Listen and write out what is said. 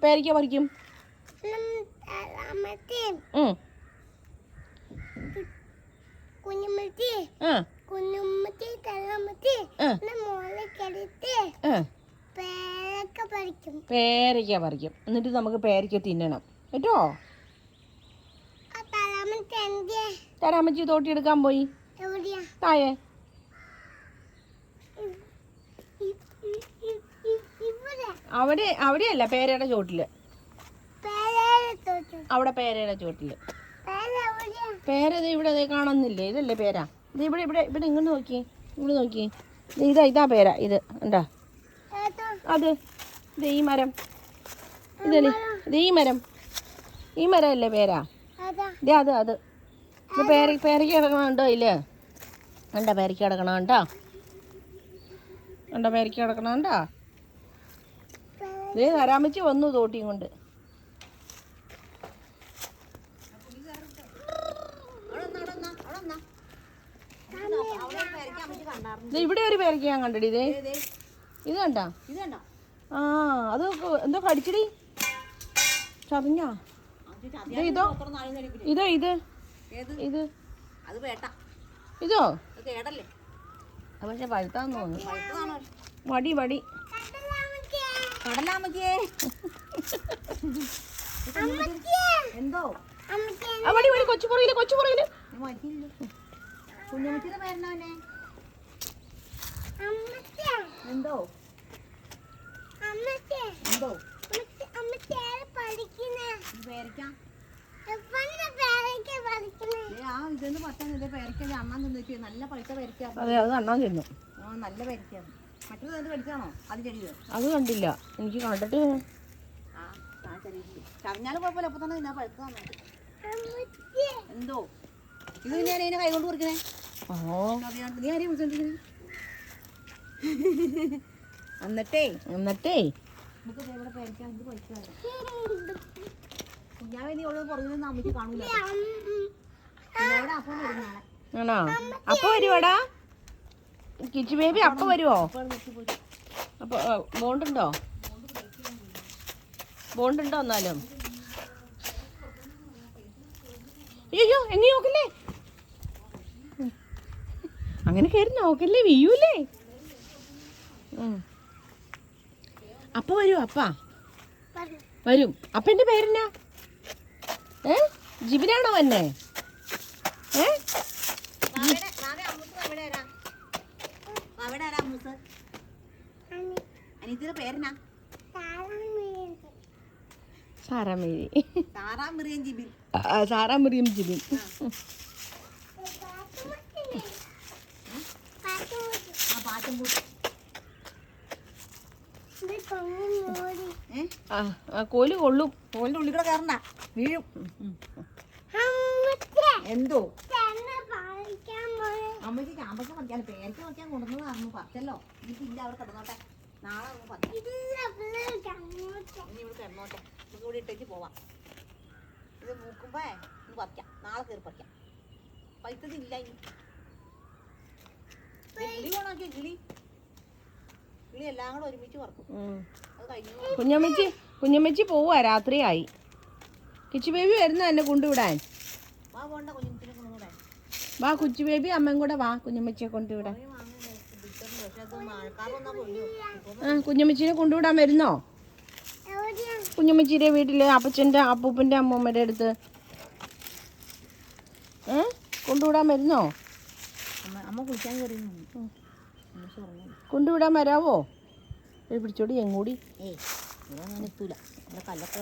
പേരയ്ക്ക പറിക്കും? പേരയ്ക്ക പറിക്കും. എന്നിട്ട് നമുക്ക് പേരയ്ക്ക തിന്നണം കേട്ടോ. തരാമച്ചി തോട്ടിയെടുക്കാൻ പോയി താഴെ. അവിടെയല്ല, പേരയുടെ ചോട്ടില്. അവിടെ പേരയുടെ ചോട്ടില്. പേരത് ഇവിടെ കാണുന്നില്ലേ? ഇതല്ലേ പേര? ഇത് ഇവിടെ ഇവിടെ ഇവിടെ ഇങ്ങോട്ട് നോക്കി, ഇവിടെ നോക്കി. ഇതാ പേര. ഇത് ഉണ്ടാ അത്. ഇത് ഈ മരം. ഇതല്ലേ ഇത് ഈ മരം. ഈ മരം അല്ലേ പേര? അത് ഇത് പേരയ്ക്ക് കിടക്കണുണ്ടോ? ഇല്ല ഉണ്ടോ? പേരയ്ക്ക് കിടക്കണുണ്ടോ? ഉണ്ടോ? പേരയ്ക്ക് കിടക്കണുണ്ടോ? ഇതേ തരാമച്ചി വന്നു തോട്ടിയും കൊണ്ട്. ഇവിടെ ഒരു പേരയ്ക്ക ഞാൻ കണ്ടടി. ഇത് കണ്ടാ? ആ അത് എന്തോ കടിച്ചടി, ചതഞ്ഞാ? ഇതോ ഇതോ ഇത് ഇത് ഇതോ? പക്ഷെ പഴുത്താന്ന് തോന്നുന്നു. വടി വടി എന്തോ വടി വടി കൊച്ചു പുറയില് കൊച്ചു പുറയില്. കുഞ്ഞമ്മച്ചിയുടെ പേരെന്നാ? എന്തോ എന്തോ ഇതെന്ന് പറഞ്ഞാൽ പേരയ്ക്ക അണ്ണാൻ തിന്നിട്ട് നല്ല പഴുത്ത പേരയ്ക്ക. അതെ, അത് അണ്ണാൻ തിന്നു. നല്ല പേരയ്ക്കാണ്. മറ്റേത് എന്ത് കടിച്ചാണോ? അത് ചെടിയോ? അത് കണ്ടില്ല, എനിക്ക് കണ്ടിട്ട്. ചറിഞ്ഞാലും കുഴപ്പമില്ല, അപ്പൊ തന്നെ തിന്നാ പഴുത്തതാണ്. എന്തോ ഇത് ഞാൻ അതിനെ കൈ കൊണ്ട് കുറിക്കണേ. നീ ആരെയും വിളിച്ചോണ്ടിരിക്കണേ? എന്നിട്ടേ നമുക്ക് ഇവിടെ പേരയ്ക്കാൻ എന്ത് പൈസ കുഞ്ഞാവേ നീ ഉള്ളത് പുറകിൽ നിന്ന് അമ്മയ്ക്ക് കാണൂല. അപ്പം വരും നാളെ. ആണോ? അപ്പൊ വരുവോടാ കിച്ചു ബേബി? അപ്പൊ വരുവോ? അപ്പൊ ബോണ്ടുണ്ടോ എന്നാലും? അയ്യോ എന്നെ നോക്കല്ലേ, അങ്ങനെ കയറി നോക്കല്ലേ, വീയൂലേ. അപ്പ വരും. അപ്പാ വരും. അപ്പൻ്റെ പേരെന്നാ? ജിബിനാണോ വന്നെ? അനിയത്തിയുടെ പേരെന്നാ? സാറാമറിയം ജിബിൻ. കോല് കൊള്ളും. കോലിന്റെ ഉള്ളിൽ കൂടെ കയറണ്ട, വീഴും. എന്തോ അമ്മയ്ക്ക് ചാമ്പക്ക പറിക്കാൻ പേരയ്ക്ക പറിക്കാൻ കൊണ്ടുവന്നതായിരുന്നു. പറിച്ചല്ലോ. എനിക്കില്ല, അവിടെ കിടന്നോട്ടെ. നാളെ ഇനി ഇവിടെ കിടന്നോട്ടെ. നമുക്ക് ഇവിടെ ഇട്ടേക്ക് പോവാം. ഇത് മൂക്കുമ്പോ ഒന്ന് പറിക്കാം. നാളെ കയറി പറിക്കാം. പൈസതില്ല. കിളി ഓണാക്കിയ കിളി എല്ലാം കൂടെ ഒരുമിച്ച് പറക്കും. അത് കഴിഞ്ഞു. കുഞ്ഞമ്മച്ചി പോവാ, രാത്രിയായി. കിച്ചു ബേബി വരുന്ന എന്നെ കൊണ്ടുവിടാൻ. വാ, പോണ്ട കുഞ്ഞമ്മച്ചിനെ കൊണ്ടുവിടാൻ. വാ കൊച്ചു ബേബി, അമ്മയും കൂടെ വാ കുഞ്ഞമ്മച്ചിയെ കൊണ്ടുവിടാൻ. കുഞ്ഞമ്മച്ചീനെ കൊണ്ടുവിടാൻ വരുന്നോ? കുഞ്ഞമ്മച്ചീരെ വീട്ടില് അപ്പച്ചൻ്റെ അപ്പൂപ്പൻ്റെ അമ്മൂമ്മയുടെ അടുത്ത് കൊണ്ടുവിടാൻ വരുന്നോ? അമ്മ കുളിക്കാൻ കയറി. കൊണ്ടുവിടാൻ വരാവോ? പിടിച്ചോടി എങ്ങോടി? എത്തൂല. കല്ലൊക്കെ